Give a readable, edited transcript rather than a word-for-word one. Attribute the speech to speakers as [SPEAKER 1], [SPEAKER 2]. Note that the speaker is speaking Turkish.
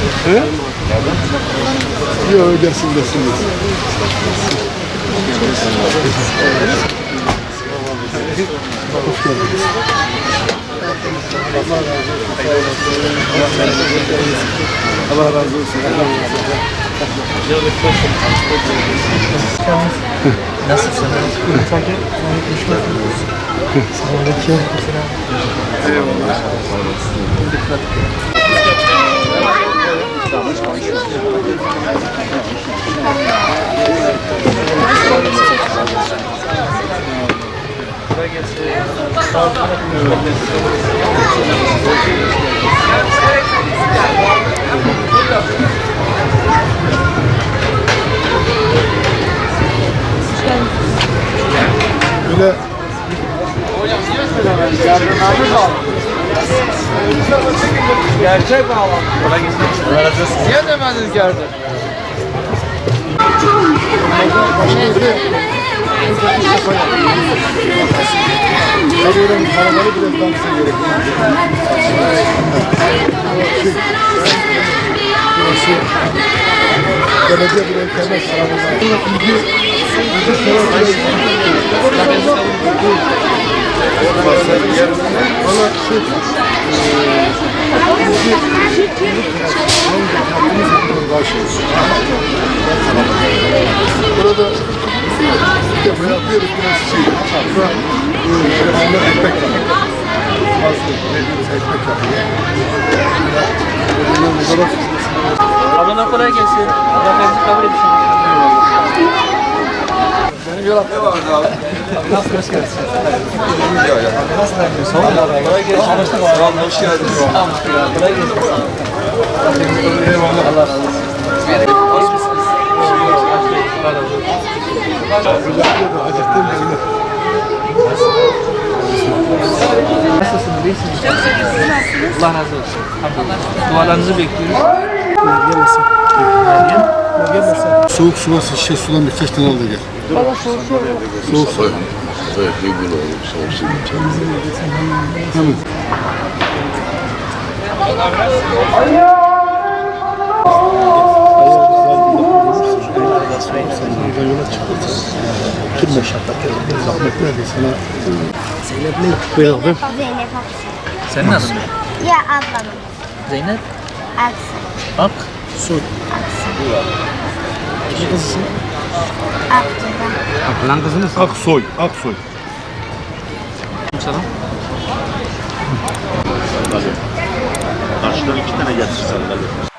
[SPEAKER 1] He? Yok gelsin. Hoş geldiniz. Allah razı olsun.
[SPEAKER 2] Nasılsın?
[SPEAKER 1] Eyvallah. Böyle
[SPEAKER 2] Gerçek bağlam. Kolay gelsin. Niye demediniz gerçek?
[SPEAKER 1] Tabii karavanı biraz daha kısa gerek. Burası belediye bir internet karavanı. Valla burada bir defa yapıyoruz biraz şey. Burada ekmek yapıyor. Bazı ekmek yapıyor.
[SPEAKER 2] Abone kolay gelsin. Allah bizi kabul etsin.
[SPEAKER 1] Benim yol hakkı vardı abi.
[SPEAKER 2] Nasıl hoş geldiniz?
[SPEAKER 1] Nasıl yapıyorsun? Kolay gelsin. Sağ olun, hoş geldiniz.
[SPEAKER 2] Kolay gelsin.
[SPEAKER 1] Eyvallah.
[SPEAKER 2] Allah razı olsun. Hoş musunuz?
[SPEAKER 1] Acıktım beni.
[SPEAKER 2] Nasılsınız? İyisiniz? Çok şükür. Allah razı olsun. Dualarınızı bekliyoruz.
[SPEAKER 1] Gelmesin. Gelmesin. Soğuk su varsa şişe sudan birkaç tane al da gel. Soğuk su.
[SPEAKER 3] Soğuk bir gün oldu. Soğuk su.
[SPEAKER 1] Hemen. Yola çıkıyorsun. Tüm meşakkatler, zahmetler de sana Zeynep ne? Buyur abi.
[SPEAKER 4] Zeynep Aksu.
[SPEAKER 2] Senin adın ne?
[SPEAKER 4] Ya ablamın.
[SPEAKER 2] Zeynep
[SPEAKER 4] Aksu.
[SPEAKER 2] Ak.
[SPEAKER 1] Sor. Kimin kızısın?
[SPEAKER 4] Aksu'dan.
[SPEAKER 2] Aklan kızınız.
[SPEAKER 1] Aksoy. Aksoy.
[SPEAKER 2] Selam.
[SPEAKER 3] Karşıdan 2 tane getirsen.